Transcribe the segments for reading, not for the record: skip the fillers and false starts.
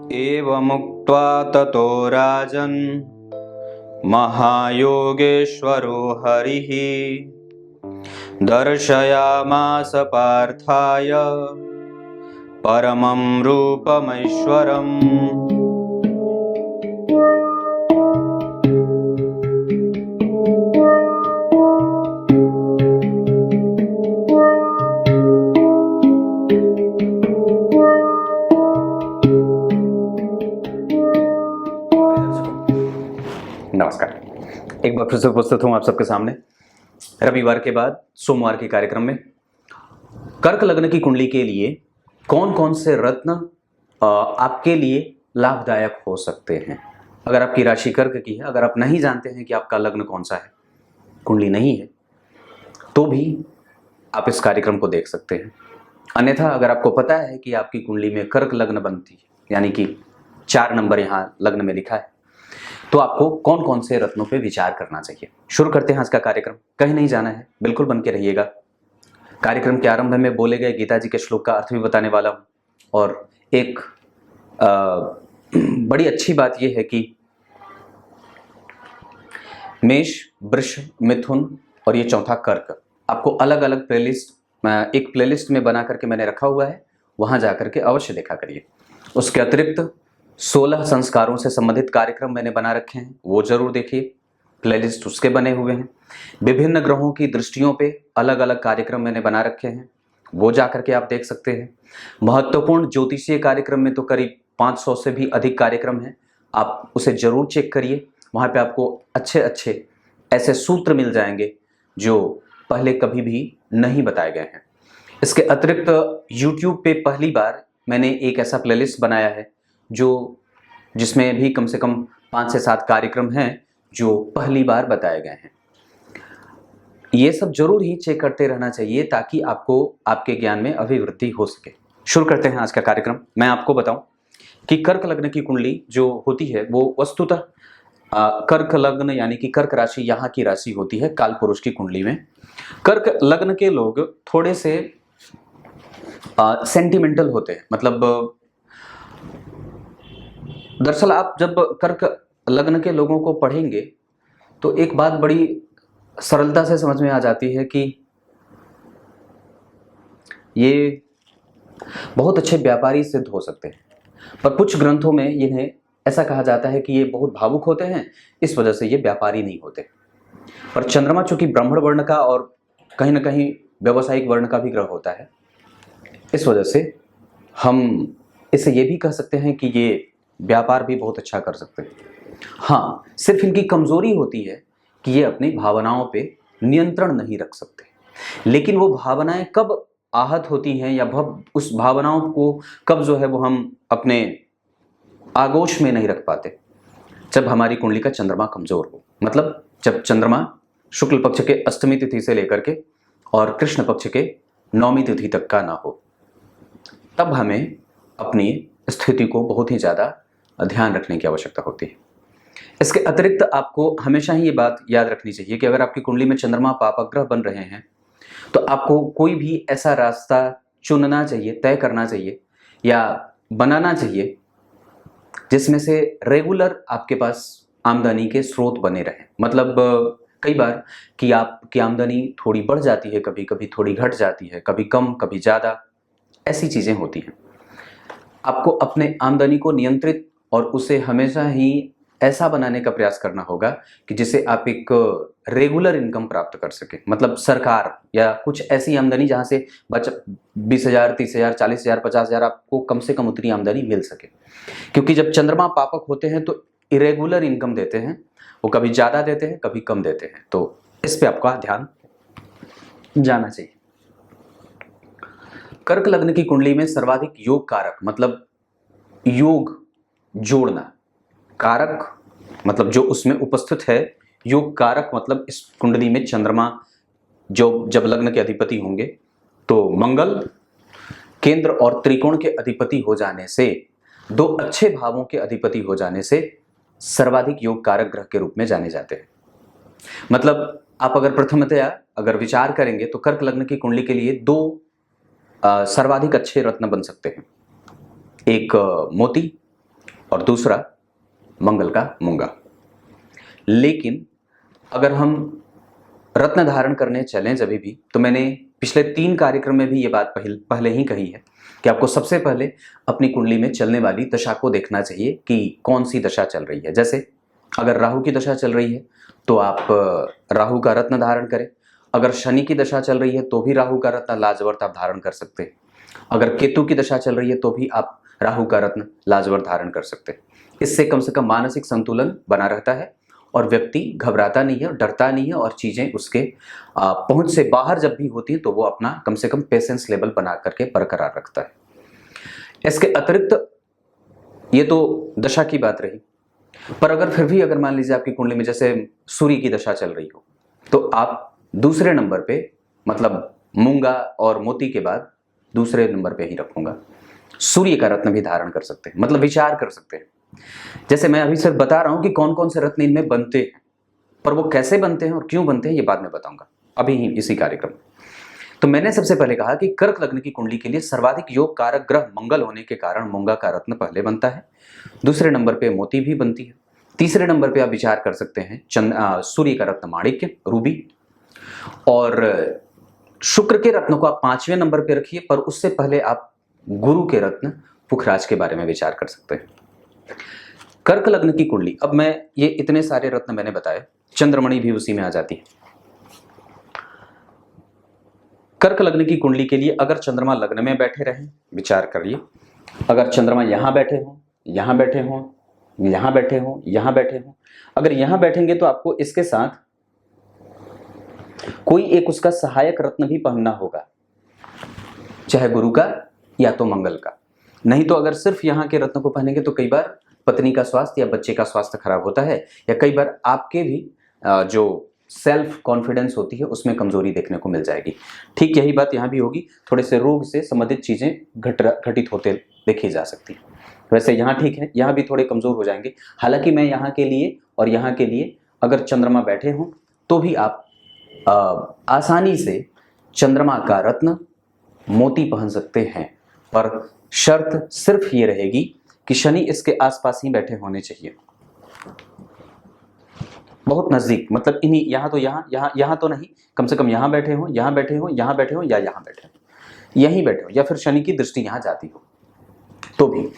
एवमुक्त्वा ततो राजन् महायोगेश्वरो हरिः दर्शयामास पार्थाय परमं रूपमैश्वरम्। नमस्कार, एक बार फिर से उपस्थित हूं आप सबके सामने रविवार के बाद सोमवार के कार्यक्रम में। कर्क लग्न की कुंडली के लिए कौन कौन से रत्न आपके लिए लाभदायक हो सकते हैं। अगर आपकी राशि कर्क की है, अगर आप नहीं जानते हैं कि आपका लग्न कौन सा है, कुंडली नहीं है, तो भी आप इस कार्यक्रम को देख सकते हैं। अन्यथा अगर आपको पता है कि आपकी कुंडली में कर्क लग्न बनती है, यानी कि 4 नंबर यहाँ लग्न में लिखा है, तो आपको कौन कौन से रत्नों पे विचार करना चाहिए। शुरू करते हैं आज का कार्यक्रम। कहीं नहीं जाना है, बिल्कुल बन के रहिएगा। कार्यक्रम के आरंभ में बोले गए गीता जी के श्लोक का अर्थ भी बताने वाला हूं, और एक बड़ी अच्छी बात यह है कि मेष, वृष, मिथुन और ये चौथा कर्क, आपको अलग अलग एक प्लेलिस्ट में बना करके मैंने रखा हुआ है, वहां जाकर के अवश्य देखा करिए। उसके अतिरिक्त 16 संस्कारों से संबंधित कार्यक्रम मैंने बना रखे हैं, वो जरूर देखिए, प्लेलिस्ट उसके बने हुए हैं। विभिन्न ग्रहों की दृष्टियों पे अलग अलग कार्यक्रम मैंने बना रखे हैं, वो जाकर के आप देख सकते हैं। महत्वपूर्ण ज्योतिषीय कार्यक्रम में तो करीब 500 से भी अधिक कार्यक्रम हैं, आप उसे जरूर चेक करिए। वहाँ पे आपको अच्छे अच्छे ऐसे सूत्र मिल जाएंगे जो पहले कभी भी नहीं बताए गए हैं। इसके अतिरिक्त YouTube पे पहली बार मैंने एक ऐसा प्लेलिस्ट बनाया है जिसमें भी कम से कम 5 से 7 कार्यक्रम हैं जो पहली बार बताए गए हैं। ये सब जरूर ही चेक करते रहना चाहिए ताकि आपको आपके ज्ञान में अभिवृद्धि हो सके। शुरू करते हैं आज का कार्यक्रम। मैं आपको बताऊं कि कर्क लग्न की कुंडली जो होती है वो वस्तुतः कर्क लग्न यानी कि कर्क राशि यहाँ की राशि होती है काल पुरुष की कुंडली में। कर्क लग्न के लोग थोड़े से सेंटिमेंटल होते हैं। मतलब दरअसल आप जब कर्क लग्न के लोगों को पढ़ेंगे तो एक बात बड़ी सरलता से समझ में आ जाती है कि ये बहुत अच्छे व्यापारी सिद्ध हो सकते हैं, पर कुछ ग्रंथों में इन्हें ऐसा कहा जाता है कि ये बहुत भावुक होते हैं, इस वजह से ये व्यापारी नहीं होते। पर चंद्रमा चूंकि ब्राह्मण वर्ण का और कहीं ना कहीं व्यवसायिक वर्ण का भी ग्रह होता है, इस वजह से हम इसे ये भी कह सकते हैं कि ये व्यापार भी बहुत अच्छा कर सकते हैं। हाँ, सिर्फ इनकी कमजोरी होती है कि ये अपनी भावनाओं पे नियंत्रण नहीं रख सकते। लेकिन वो भावनाएं कब आहत होती हैं या उस भावनाओं को कब जो है वो हम अपने आगोश में नहीं रख पाते, जब हमारी कुंडली का चंद्रमा कमजोर हो। मतलब जब चंद्रमा शुक्ल पक्ष के अष्टमी तिथि से लेकर के और कृष्ण पक्ष के 9वीं तिथि तक का ना हो, तब हमें अपनी स्थिति को बहुत ही ज्यादा ध्यान रखने की आवश्यकता होती है। इसके अतिरिक्त आपको हमेशा ही ये बात याद रखनी चाहिए कि अगर आपकी कुंडली में चंद्रमा पापग्रह बन रहे हैं तो आपको कोई भी ऐसा रास्ता चुनना चाहिए, तय करना चाहिए या बनाना चाहिए जिसमें से रेगुलर आपके पास आमदनी के स्रोत बने रहें। मतलब कई बार कि आपकी आमदनी थोड़ी बढ़ जाती है, कभी कभी थोड़ी घट जाती है, कभी कम कभी ज़्यादा, ऐसी चीज़ें होती हैं। आपको अपने आमदनी को नियंत्रित और उसे हमेशा ही ऐसा बनाने का प्रयास करना होगा कि जिससे आप एक रेगुलर इनकम प्राप्त कर सके। मतलब सरकार या कुछ ऐसी आमदनी जहां से 20,000, 30,000, 40,000, 50,000 आपको कम से कम उतनी आमदनी मिल सके। क्योंकि जब चंद्रमा पापक होते हैं तो इरेगुलर इनकम देते हैं, वो कभी ज़्यादा देते हैं कभी कम देते हैं, तो इस पर आपका ध्यान जाना चाहिए। कर्क लग्न की कुंडली में सर्वाधिक योग कारक, मतलब योग जोड़ना, कारक मतलब जो उसमें उपस्थित है, योग कारक मतलब इस कुंडली में चंद्रमा जब लग्न के अधिपति होंगे तो मंगल केंद्र और त्रिकोण के अधिपति हो जाने से, 2 अच्छे भावों के अधिपति हो जाने से सर्वाधिक योग कारक ग्रह के रूप में जाने जाते हैं। मतलब आप अगर प्रथमतया अगर विचार करेंगे तो कर्क लग्न की कुंडली के लिए 2 सर्वाधिक अच्छे रत्न बन सकते हैं। एक मोती और दूसरा मंगल का मूंगा। लेकिन अगर हम रत्न धारण करने चलें जब भी, तो मैंने पिछले 3 कार्यक्रम में भी ये बात पहले ही कही है कि आपको सबसे पहले अपनी कुंडली में चलने वाली दशा को देखना चाहिए कि कौन सी दशा चल रही है। जैसे अगर राहु की दशा चल रही है तो आप राहु का रत्न धारण करें। अगर शनि की दशा चल रही है तो भी राहु का रत्न लाजवर्त आप धारण कर सकते हैं। अगर केतु की दशा चल रही है तो भी आप राहु का रत्न लाजवर्त धारण कर सकते हैं। इससे कम से कम मानसिक संतुलन बना रहता है और व्यक्ति घबराता नहीं है, डरता नहीं है, और चीजें उसके पहुंच से बाहर जब भी होती है तो वो अपना कम से कम पेशेंस लेवल बना करके बरकरार रखता है। इसके अतिरिक्त ये तो दशा की बात रही, पर अगर फिर भी अगर मान लीजिए आपकी कुंडली में जैसे सूर्य की दशा चल रही हो, तो आप दूसरे नंबर पे, मतलब मूंगा और मोती के बाद दूसरे नंबर पे ही रखूंगा, सूर्य का रत्न भी धारण कर सकते हैं, मतलब विचार कर सकते हैं। जैसे मैं अभी सिर्फ बता रहा हूं कि कौन कौन से रत्न इनमें बनते हैं, पर वो कैसे बनते हैं और क्यों बनते हैं ये बाद में बताऊंगा, अभी ही इसी कार्यक्रम। तो मैंने सबसे पहले कहा कि कर्क लग्न की कुंडली के लिए सर्वाधिक योग कारक ग्रह मंगल होने के कारण मूंगा का रत्न पहले बनता है। दूसरे नंबर पे मोती भी बनती है। तीसरे नंबर पे आप विचार कर सकते हैं सूर्य का रत्न माणिक्य, रूबी। और शुक्र के रत्न को आप 5वें नंबर पे रखिए, पर उससे पहले आप गुरु के रत्न पुखराज के बारे में विचार कर सकते हैं। कर्क लग्न की कुंडली, अब मैं ये इतने सारे रत्न मैंने बताए, चंद्रमणि भी उसी में आ जाती है। कर्क लग्न की कुंडली के लिए अगर चंद्रमा लग्न में बैठे रहें, विचार करिए, अगर चंद्रमा यहां बैठे हों, यहां बैठे हों, यहां बैठे हों, यहां बैठे हों, अगर यहां बैठेंगे तो आपको इसके साथ कोई एक उसका सहायक रत्न भी पहनना होगा, चाहे गुरु का या तो मंगल का। नहीं तो अगर सिर्फ यहां के रत्न को पहनेंगे तो कई बार पत्नी का स्वास्थ्य या बच्चे का स्वास्थ्य खराब होता है, या कई बार आपके भी जो सेल्फ कॉन्फिडेंस होती है उसमें कमजोरी देखने को मिल जाएगी। ठीक यही बात यहाँ भी होगी, थोड़े से रोग से संबंधित चीजें घटित होते देखी जा सकती है। वैसे यहाँ ठीक है, यहाँ भी थोड़े कमजोर हो जाएंगे। हालांकि मैं यहाँ के लिए और यहाँ के लिए अगर चंद्रमा बैठे हों तो भी आप आसानी से चंद्रमा का रत्न मोती पहन सकते हैं, पर शर्त सिर्फ ये रहेगी कि शनि इसके आसपास ही बैठे होने चाहिए, बहुत नजदीक, मतलब इन्हीं यहां तो यहां तो नहीं, कम से कम यहां बैठे हो, यहां बैठे हो, यहां बैठे हो, या यहां बैठे हो, यहीं बैठे हो, या फिर शनि की दृष्टि यहां जाती हो तो भी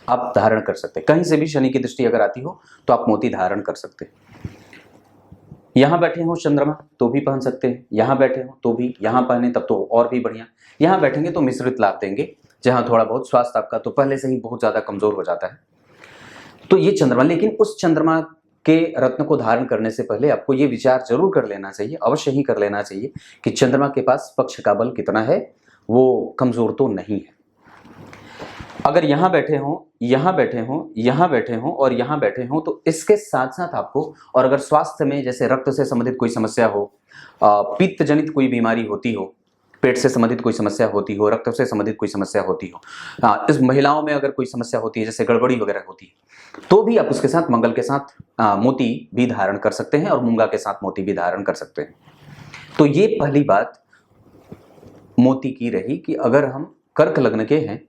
आप धारण कर सकते हैं। कहीं से भी शनि की दृष्टि अगर आती हो तो आप मोती धारण कर सकते हैं। यहां बैठे हो चंद्रमा तो भी पहन सकते हैं, यहां बैठे हो तो भी, यहां पहने तब तो और भी बढ़िया। यहां बैठेंगे तो मिश्रित लाभ देंगे, जहां थोड़ा बहुत स्वास्थ्य आपका तो पहले से ही बहुत ज्यादा कमजोर हो जाता है। तो ये चंद्रमा, लेकिन उस चंद्रमा के रत्न को धारण करने से पहले आपको ये विचार जरूर कर लेना चाहिए, अवश्य ही कर लेना चाहिए कि चंद्रमा के पास पक्ष का बल कितना है, वो कमजोर तो नहीं है। अगर यहां बैठे हो, यहां बैठे हो, यहां बैठे हो और यहां बैठे हो, तो इसके साथ साथ आपको, और अगर स्वास्थ्य में जैसे रक्त से संबंधित कोई समस्या हो, पित्त जनित कोई बीमारी होती हो, पेट से संबंधित कोई समस्या होती हो, रक्त से संबंधित कोई समस्या होती हो, इस महिलाओं में अगर कोई समस्या होती है, जैसे गड़बड़ी वगैरह होती है, तो भी आप उसके साथ मंगल के साथ मोती भी धारण कर सकते हैं और मूंगा के साथ मोती भी धारण कर सकते हैं। तो ये पहली बात मोती की रही कि अगर हम कर्क लग्न के हैं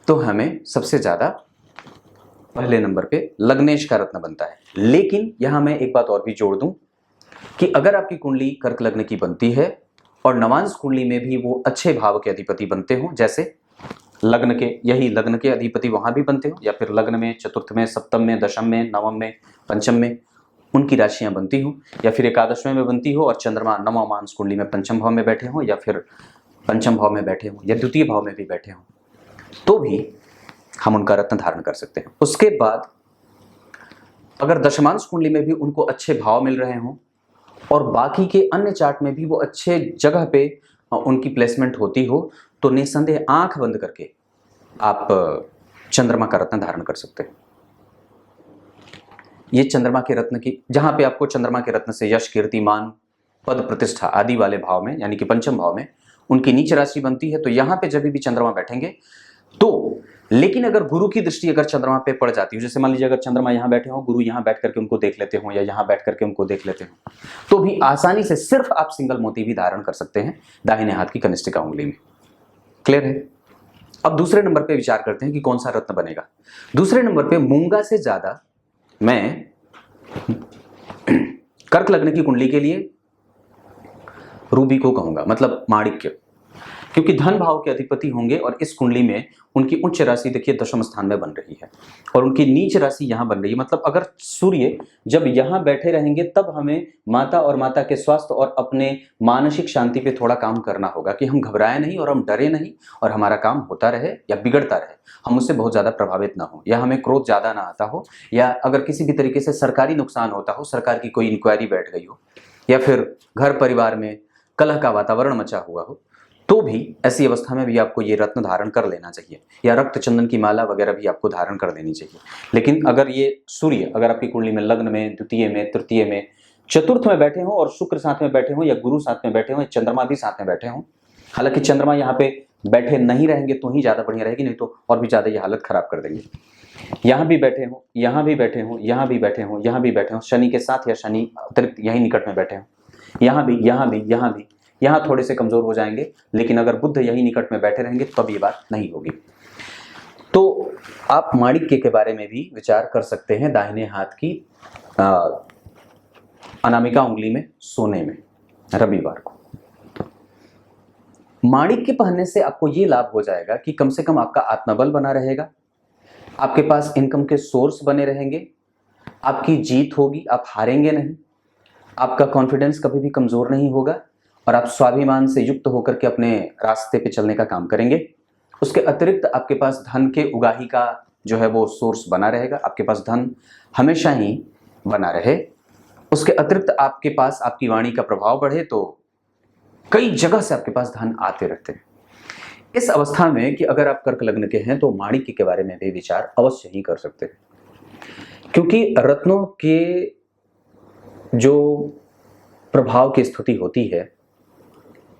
तो हमें सबसे ज्यादा पहले नंबर पे लग्नेश का रत्न बनता है। लेकिन यहां मैं एक बात और भी जोड़ दूं कि अगर आपकी कुंडली कर्क लग्न की बनती है और नवांश कुंडली में भी वो अच्छे भाव के अधिपति बनते हो, जैसे लग्न के अधिपति वहां भी बनते हो, या फिर लग्न में, चतुर्थ में, सप्तम में, दशम में, नवम में, पंचम में उनकी राशियां बनती हो, या फिर एकादशवें में बनती हो और चंद्रमा नवमांश कुंडली में पंचम भाव में बैठे हो, या फिर पंचम भाव में बैठे हो, या द्वितीय भाव में भी बैठे हो, तो भी हम उनका रत्न धारण कर सकते हैं। उसके बाद अगर दशमांश कुंडली में भी उनको अच्छे भाव मिल रहे हों और बाकी के अन्य चार्ट में भी वो अच्छे जगह पे उनकी प्लेसमेंट होती हो, तो निस्संदेह आंख बंद करके आप चंद्रमा का रत्न धारण कर सकते हैं। ये चंद्रमा के रत्न की, जहां पे आपको चंद्रमा के रत्न से यश, कीर्ति, मान, पद, प्रतिष्ठा आदि वाले भाव में, यानी कि पंचम भाव में उनकी नीच राशि बनती है, तो यहां पे जब भी चंद्रमा बैठेंगे तो, लेकिन अगर गुरु की दृष्टि अगर चंद्रमा पे पड़ जाती है, जैसे मान लीजिए अगर चंद्रमा यहां बैठे हो, गुरु यहां बैठ करके उनको देख लेते हो, या यहां बैठ करके उनको देख लेते हो, तो भी आसानी से सिर्फ आप सिंगल मोती भी धारण कर सकते हैं दाहिने हाथ की कनिष्ठिका उंगली में। क्लियर है? अब दूसरे नंबर पे विचार करते हैं कि कौन सा रत्न बनेगा। दूसरे नंबर पे मूंगा से ज्यादा मैं कर्क लग्न की कुंडली के लिए रूबी को कहूंगा, मतलब माणिक्य, क्योंकि धन भाव के अधिपति होंगे और इस कुंडली में उनकी उच्च राशि देखिए दशम स्थान में बन रही है और उनकी नीच राशि यहां बन रही है। मतलब अगर सूर्य जब यहां बैठे रहेंगे तब हमें माता और माता के स्वास्थ्य और अपने मानसिक शांति पे थोड़ा काम करना होगा कि हम घबराए नहीं और हम डरे नहीं और हमारा काम होता रहे या बिगड़ता रहे, हम उससे बहुत ज्यादा प्रभावित ना हो या हमें क्रोध ज्यादा ना आता हो, या अगर किसी भी तरीके से सरकारी नुकसान होता हो, सरकार की कोई इंक्वायरी बैठ गई हो या फिर घर परिवार में कलह का वातावरण मचा हुआ हो, तो भी ऐसी अवस्था में भी आपको ये रत्न धारण कर लेना चाहिए, या रक्त चंदन की माला वगैरह भी आपको धारण कर लेनी चाहिए। लेकिन अगर ये सूर्य अगर आपकी कुंडली में लग्न में, द्वितीय में, तृतीय में, चतुर्थ में बैठे हो और शुक्र साथ में बैठे हो या गुरु साथ में बैठे हो या चंद्रमा भी साथ में बैठे हो, हालांकि चंद्रमा यहाँ पे बैठे नहीं रहेंगे तो ही ज्यादा बढ़िया रहेगी, नहीं तो और भी ज्यादा ये हालत खराब कर देंगे। यहाँ भी बैठे हो, यहाँ भी बैठे हो, यहाँ भी बैठे हो, यहाँ भी बैठे हो, शनि के साथ या शनि अतिरिक्त यही निकट में बैठे हो, यहाँ भी, यहाँ भी, यहाँ भी, यहाँ थोड़े से कमजोर हो जाएंगे, लेकिन अगर बुध यही निकट में बैठे रहेंगे तब ये बात नहीं होगी। तो आप माणिक्य के बारे में भी विचार कर सकते हैं दाहिने हाथ की अनामिका उंगली में सोने में रविवार को। माणिक्य पहनने से आपको ये लाभ हो जाएगा कि कम से कम आपका आत्मबल बना रहेगा, आपके पास इनकम के सोर्स बने रहेंगे, आपकी जीत होगी, आप हारेंगे नहीं, आपका कॉन्फिडेंस कभी भी कमजोर नहीं होगा और आप स्वाभिमान से युक्त होकर के अपने रास्ते पे चलने का काम करेंगे। उसके अतिरिक्त आपके पास धन के उगाही का जो है वो सोर्स बना रहेगा, आपके पास धन हमेशा ही बना रहे। उसके अतिरिक्त आपके पास आपकी वाणी का प्रभाव बढ़े तो कई जगह से आपके पास धन आते रहते हैं। इस अवस्था में कि अगर आप कर्क लग्न के हैं तो माणिक्य के बारे में भी विचार अवश्य ही कर सकते हैं, क्योंकि रत्नों के जो प्रभाव की स्थिति होती है,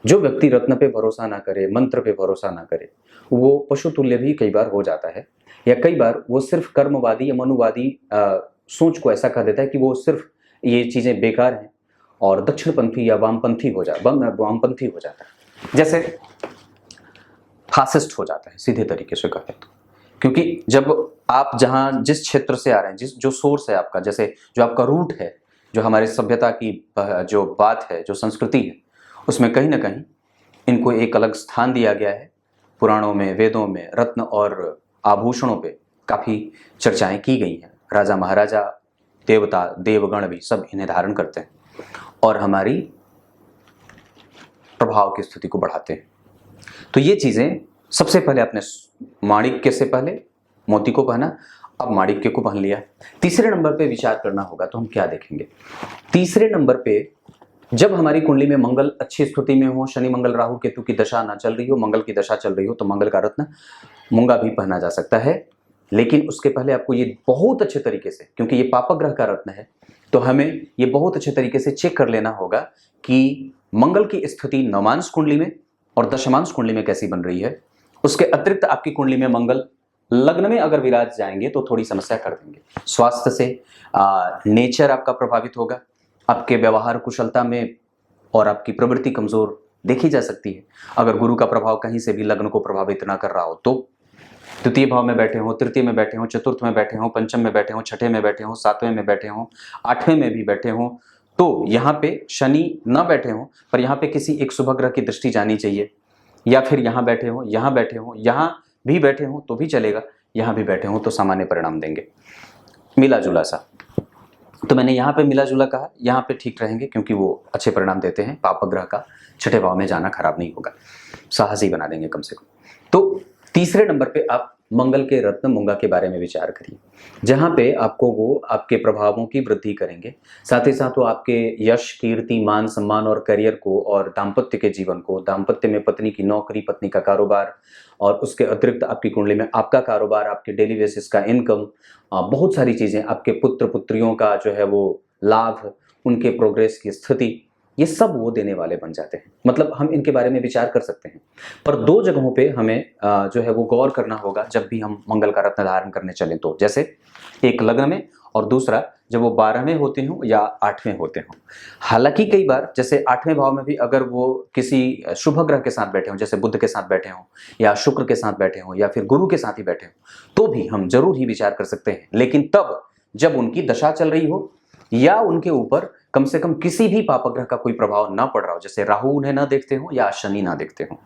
जो व्यक्ति रत्न पे भरोसा ना करे, मंत्र पे भरोसा ना करे, वो पशु तुल्य भी कई बार हो जाता है, या कई बार वो सिर्फ कर्मवादी या मनुवादी सोच को ऐसा कह देता है कि वो सिर्फ ये चीजें बेकार हैं और दक्षिणपंथी या वामपंथी हो जाता है, जैसे फासिस्ट हो जाता है सीधे तरीके से कहें तो। क्योंकि जब आप जहां जिस क्षेत्र से आ रहे हैं, जो सोर्स है आपका, जैसे जो आपका रूट है, जो हमारी सभ्यता की जो बात है, जो संस्कृति है, उसमें कहीं ना कहीं इनको एक अलग स्थान दिया गया है। पुराणों में, वेदों में रत्न और आभूषणों पे काफी चर्चाएं की गई हैं। राजा महाराजा, देवता, देवगण भी सब इन्हें धारण करते हैं और हमारी प्रभाव की स्थिति को बढ़ाते हैं। तो ये चीजें सबसे पहले आपने माणिक्य से पहले मोती को पहना, अब माणिक्य को पहन लिया। तीसरे नंबर पे विचार करना होगा तो हम क्या देखेंगे? तीसरे नंबर पे जब हमारी कुंडली में मंगल अच्छी स्थिति में हो, शनि मंगल राहु केतु की दशा ना चल रही हो, मंगल की दशा चल रही हो, तो मंगल का रत्न मूंगा भी पहना जा सकता है। लेकिन उसके पहले आपको ये बहुत अच्छे तरीके से, क्योंकि ये पापग्रह का रत्न है, तो हमें ये बहुत अच्छे तरीके से चेक कर लेना होगा कि मंगल की स्थिति नवमांश कुंडली में और दशमांश कुंडली में कैसी बन रही है। उसके अतिरिक्त आपकी कुंडली में मंगल लग्न में अगर विराज जाएंगे तो थोड़ी समस्या कर देंगे। स्वास्थ्य से नेचर आपका प्रभावित होगा, आपके व्यवहार कुशलता में और आपकी प्रवृत्ति कमजोर देखी जा सकती है। अगर गुरु का प्रभाव कहीं से भी लग्न को प्रभावित ना कर रहा हो तो द्वितीय भाव में बैठे हो, तृतीय में बैठे हो, चतुर्थ में बैठे हो, पंचम में बैठे हो, छठे में बैठे हो, सातवें में बैठे हो, आठवें में भी बैठे हो, तो यहाँ पे शनि न बैठे हो पर यहाँ पे किसी एक शुभ ग्रह की दृष्टि जानी चाहिए, या फिर यहाँ बैठे हो, यहाँ बैठे हो, यहाँ भी बैठे हो तो भी चलेगा, यहाँ भी बैठे हो तो सामान्य परिणाम देंगे, मिला जुला सा। तो मैंने यहाँ पे मिला जुला कहा, यहाँ पे ठीक रहेंगे क्योंकि वो अच्छे परिणाम देते हैं। पाप ग्रह का छठे भाव में जाना खराब नहीं होगा, साहसी बना देंगे कम से कम। तो तीसरे नंबर पे आप मंगल के रत्न मूंगा के बारे में विचार करिए, जहां पे आपको वो आपके प्रभावों की वृद्धि करेंगे, साथ ही साथ वो आपके यश, कीर्ति, मान सम्मान और करियर को और दाम्पत्य के जीवन को, दाम्पत्य में पत्नी की नौकरी, पत्नी का कारोबार और उसके अतिरिक्त आपकी कुंडली में आपका कारोबार, आपके डेली बेसिस का इनकम, बहुत सारी चीजें, आपके पुत्र पुत्रियों का जो है वो लाभ, उनके प्रोग्रेस की स्थिति, ये सब वो देने वाले बन जाते हैं। मतलब हम इनके बारे में विचार कर सकते हैं, पर दो जगहों पे हमें जो है वो गौर करना होगा जब भी हम मंगल का रत्न धारण करने चलें तो। जैसे एक लग्न में और दूसरा जब वो 12वें होते हों या 8वें होते हों। हालांकि कई बार जैसे 8वें भाव में भी अगर वो किसी शुभ ग्रह के साथ बैठे हों, जैसे बुध के साथ बैठे हों या शुक्र के साथ बैठे हों या फिर गुरु के साथ ही बैठे हों, तो भी हम जरूर ही विचार कर सकते हैं। लेकिन तब जब उनकी दशा चल रही हो या उनके ऊपर कम से कम किसी भी पापग्रह का कोई प्रभाव ना पड़ रहा हो, जैसे राहु उन्हें ना देखते हो या शनि ना देखते हो।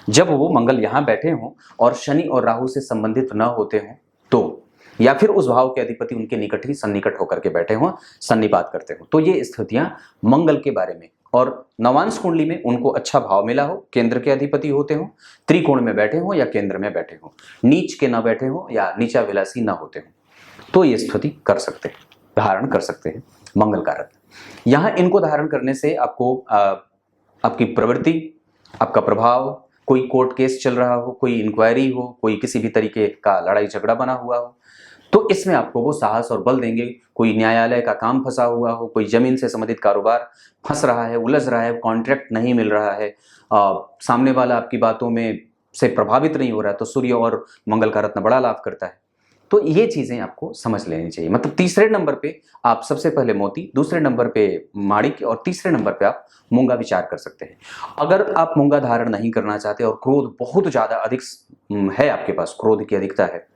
जब वो मंगल यहाँ बैठे हों और शनि और राहु से संबंधित न होते हों तो, या फिर उस भाव के अधिपति उनके निकट ही सन्निकट होकर के बैठे हों, सन्निपात करते हो, तो ये स्थितियां मंगल के बारे में। और नवांश कुंडली में उनको अच्छा भाव मिला हो, केंद्र के अधिपति होते हो, त्रिकोण में बैठे हो या केंद्र में बैठे हो, नीच के ना बैठे हो या नीचा विलासी ना होते हो, तो ये स्थिति कर सकते हैं, धारण कर सकते हैं मंगल का रत्न। यहाँ इनको धारण करने से आपको आपकी प्रवृत्ति, आपका प्रभाव, कोई कोर्ट केस चल रहा हो, कोई इंक्वायरी हो, कोई किसी भी तरीके का लड़ाई झगड़ा बना हुआ हो, तो इसमें आपको वो साहस और बल देंगे। कोई न्यायालय का काम फंसा हुआ हो, कोई जमीन से संबंधित कारोबार फंस रहा है, उलझ रहा है, कॉन्ट्रैक्ट नहीं मिल रहा है, सामने वाला आपकी बातों में से प्रभावित नहीं हो रहा है, तो सूर्य और मंगल का रत्न बड़ा लाभ करता है। तो ये चीजें आपको समझ लेनी चाहिए। मतलब तीसरे नंबर पे आप सबसे पहले मोती, दूसरे नंबर पे माणिक्य और तीसरे नंबर पे आप मूंगा विचार कर सकते हैं। अगर आप मूंगा धारण नहीं करना चाहते और क्रोध बहुत ज्यादा अधिक है, आपके पास क्रोध की अधिकता है,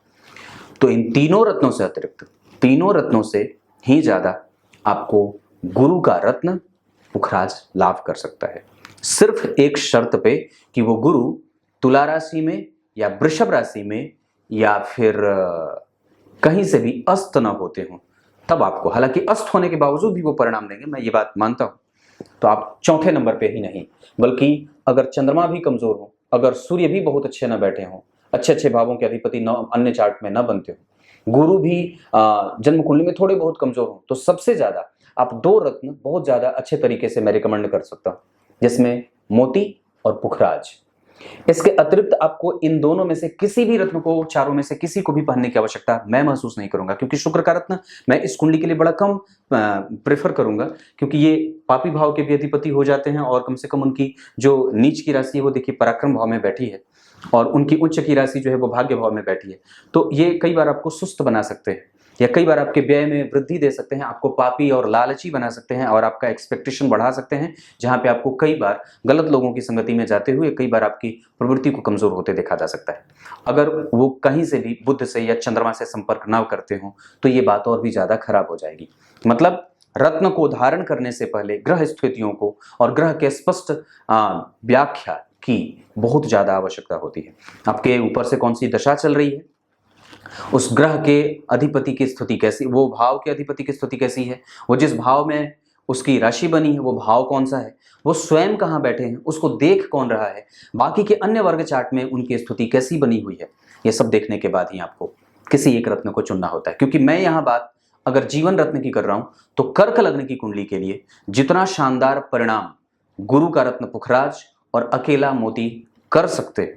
तो इन तीनों रत्नों से अतिरिक्त, तीनों रत्नों से ही ज्यादा आपको गुरु का रत्न पुखराज लाभ कर सकता है। सिर्फ एक शर्त पे कि वो गुरु तुला राशि में या वृषभ राशि में या फिर कहीं से भी अस्त न होते हों, तब आपको, हालांकि अस्त होने के बावजूद भी वो परिणाम देंगे, मैं ये बात मानता हूं, तो आप चौथे नंबर पे ही नहीं, बल्कि अगर चंद्रमा भी कमजोर हो, अगर सूर्य भी बहुत अच्छे न बैठे हों, अच्छे अच्छे भावों के अधिपति न अन्य चार्ट में न बनते हो, गुरु भी जन्म कुंडली में थोड़े बहुत कमजोर हो, तो सबसे ज्यादा आप दो रत्न बहुत ज्यादा अच्छे तरीके से मैं रिकमेंड कर सकता हूं, जिसमें मोती और पुखराज। इसके अतिरिक्त आपको इन दोनों में से किसी भी रत्न को, चारों में से किसी को भी पहनने की आवश्यकता मैं महसूस नहीं करूंगा, क्योंकि शुक्र का रत्न मैं इस कुंडली के लिए बड़ा कम प्रेफर करूंगा, क्योंकि ये पापी भाव के भी अधिपति हो जाते हैं और कम से कम उनकी जो नीच की राशि है वो देखिए पराक्रम भाव में बैठी है और उनकी उच्च की राशि जो है वो भाग्य भाव में बैठी है, तो ये कई बार आपको सुस्त बना सकते हैं या कई बार आपके व्यय में वृद्धि दे सकते हैं, आपको पापी और लालची बना सकते हैं और आपका एक्सपेक्टेशन बढ़ा सकते हैं, जहां पे आपको कई बार गलत लोगों की संगति में जाते हुए कई बार आपकी प्रवृत्ति को कमजोर होते देखा जा सकता है। अगर वो कहीं से भी बुध से या चंद्रमा से संपर्क ना करते हो तो ये बात और भी ज्यादा खराब हो जाएगी। मतलब रत्न को धारण करने से पहले ग्रह स्थितियों को और ग्रह के स्पष्ट व्याख्या की बहुत ज्यादा आवश्यकता होती है। आपके ऊपर से कौन सी दशा चल रही है, उस ग्रह के अधिपति की स्थिति कैसी, वो भाव के अधिपति की स्थिति कैसी है, वो जिस भाव में उसकी राशि बनी है वो भाव कौन सा है, वो स्वयं कहाँ बैठे हैं, उसको देख कौन रहा है, बाकी के अन्य वर्ग चार्ट में उनकी स्थिति कैसी बनी हुई है, ये सब देखने के बाद ही आपको किसी एक रत्न को चुनना होता है। क्योंकि मैं यहाँ बात अगर जीवन रत्न की कर रहा हूं तो कर्क लग्न की कुंडली के लिए जितना शानदार परिणाम गुरु का रत्न पुखराज और अकेला मोती कर सकते,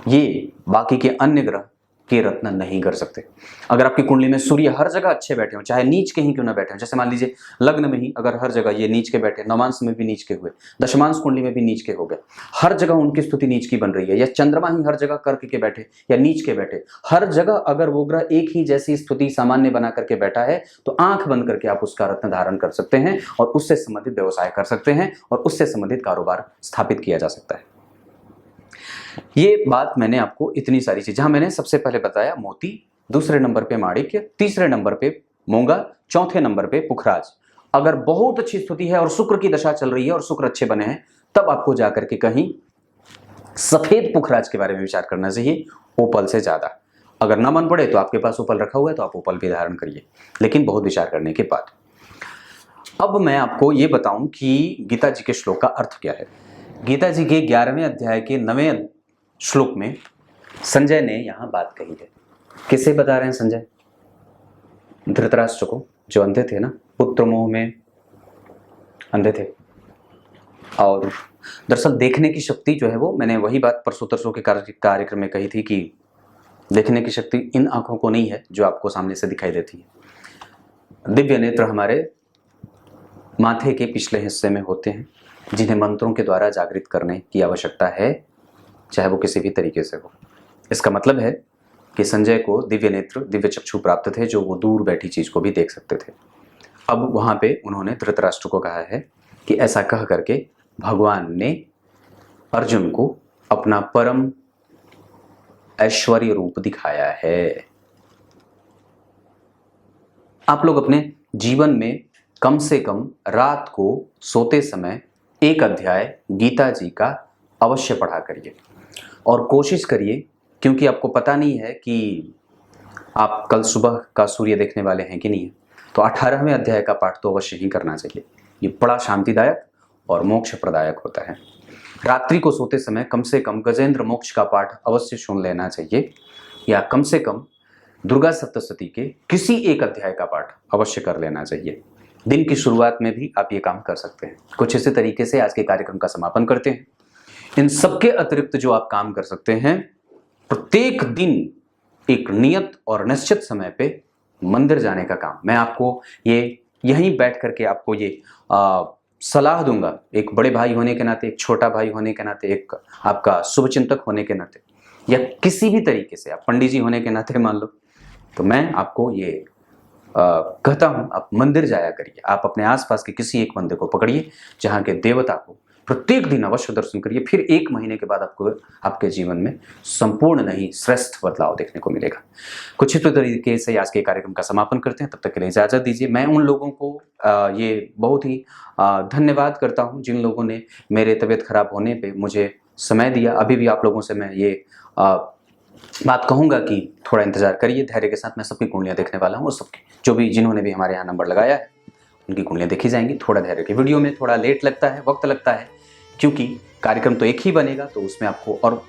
ये बाकी के अन्य ग्रह के रत्न नहीं कर सकते। अगर आपकी कुंडली में सूर्य हर जगह अच्छे बैठे हो, चाहे नीच के ही क्यों ना बैठे हो, जैसे मान लीजिए लग्न में ही अगर हर जगह ये नीच के बैठे, नवांश में भी नीच के हुए, दशमांश कुंडली में भी नीच के हो गए, हर जगह उनकी स्तुति नीच की बन रही है, या चंद्रमा ही हर जगह कर्क के बैठे या नीच के बैठे, हर जगह अगर वो ग्रह एक ही जैसी स्तुति सामान्य बना करके बैठा है, तो आंख बंद करके आप उसका रत्न धारण कर सकते हैं और उससे संबंधित व्यवसाय कर सकते हैं और उससे संबंधित कारोबार स्थापित किया जा सकता है। ये बात मैंने आपको इतनी सारी चीज, जहां मैंने सबसे पहले बताया मोती, दूसरे नंबर पे माणिक्य, तीसरे नंबर पे मूंगा, चौथे नंबर पे पुखराज। अगर बहुत अच्छी स्थिति है और शुक्र की दशा चल रही है और शुक्र अच्छे बने हैं, तब आपको जाकर के कहीं सफेद पुखराज के बारे में विचार करना चाहिए ओपल से ज्यादा। अगर ना मन पड़े तो आपके पास ओपल रखा हुआ है तो आप ओपल भी धारण करिए, लेकिन बहुत विचार करने के बाद। अब मैं आपको ये बताऊं कि गीता जी के श्लोक का अर्थ क्या है। गीता जी के 11वें अध्याय के 9वें श्लोक में संजय ने यहां बात कही है। किसे बता रहे हैं संजय? धृतराष्ट्र को, जो अंधे थे ना, पुत्र मोह में अंधे थे। और दरअसल देखने की शक्ति जो है वो, मैंने वही बात परसों तरसों के कार्यक्रम में कही थी कि देखने की शक्ति इन आंखों को नहीं है जो आपको सामने से दिखाई देती है। दिव्य नेत्र हमारे माथे के पिछले हिस्से में होते हैं जिन्हें मंत्रों के द्वारा जागृत करने की आवश्यकता है, चाहे वो किसी भी तरीके से हो। इसका मतलब है कि संजय को दिव्य नेत्र, दिव्य चक्षु प्राप्त थे, जो वो दूर बैठी चीज को भी देख सकते थे। अब वहां पे उन्होंने धृतराष्ट्र को कहा है कि ऐसा कह करके भगवान ने अर्जुन को अपना परम ऐश्वर्य रूप दिखाया है। आप लोग अपने जीवन में कम से कम रात को सोते समय एक अध्याय गीता जी का अवश्य पढ़ा करिए और कोशिश करिए, क्योंकि आपको पता नहीं है कि आप कल सुबह का सूर्य देखने वाले हैं कि नहीं, तो 18वें अध्याय का पाठ तो अवश्य ही करना चाहिए। ये बड़ा शांतिदायक और मोक्ष प्रदायक होता है। रात्रि को सोते समय कम से कम गजेंद्र मोक्ष का पाठ अवश्य सुन लेना चाहिए, या कम से कम दुर्गा सप्तशती के किसी एक अध्याय का पाठ अवश्य कर लेना चाहिए। दिन की शुरुआत में भी आप ये काम कर सकते हैं। कुछ इसी तरीके से आज के कार्यक्रम का समापन करते हैं। इन सबके अतिरिक्त जो आप काम कर सकते हैं, प्रत्येक दिन एक नियत और निश्चित समय पे मंदिर जाने का काम। मैं आपको ये यहीं बैठ करके आपको ये सलाह दूंगा, एक बड़े भाई होने के नाते, एक छोटा भाई होने के नाते, एक आपका शुभचिंतक होने के नाते, या किसी भी तरीके से आप पंडित जी होने के नाते मान लो, तो मैं आपको ये कहता हूं, आप मंदिर जाया करिए। आप अपने आसपास के किसी एक मंदिर को पकड़िए, जहां के देवता को प्रत्येक दिन अवश्य दर्शन करिए। फिर 1 महीने के बाद आपको आपके जीवन में संपूर्ण नहीं श्रेष्ठ बदलाव देखने को मिलेगा। कुछ इस तरीके से आज के कार्यक्रम का समापन करते हैं। तब तक के लिए इजाजत दीजिए। मैं उन लोगों को ये बहुत ही धन्यवाद करता हूं जिन लोगों ने मेरे तबीयत खराब होने पे मुझे समय दिया। अभी भी आप लोगों से मैं ये बात कहूंगा कि थोड़ा इंतजार करिए, धैर्य के साथ मैं सबकी कुंडलियां देखने वाला हूँ, और सबकी जो भी जिन्होंने भी हमारे यहाँ नंबर लगाया है उनकी कुंडलियां देखी जाएंगी। थोड़ा धैर्य के, वीडियो में थोड़ा लेट लगता है, वक्त लगता है, क्योंकि कार्यक्रम तो एक ही बनेगा, तो उसमें आपको और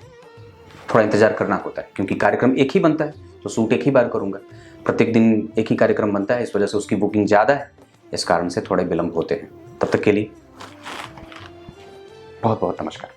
थोड़ा इंतजार करना होता है, क्योंकि कार्यक्रम एक ही बनता है तो शूट एक ही बार करूंगा। प्रत्येक दिन एक ही कार्यक्रम बनता है, इस वजह से उसकी बुकिंग ज़्यादा है, इस कारण से थोड़े विलंब होते हैं। तब तक के लिए बहुत बहुत नमस्कार।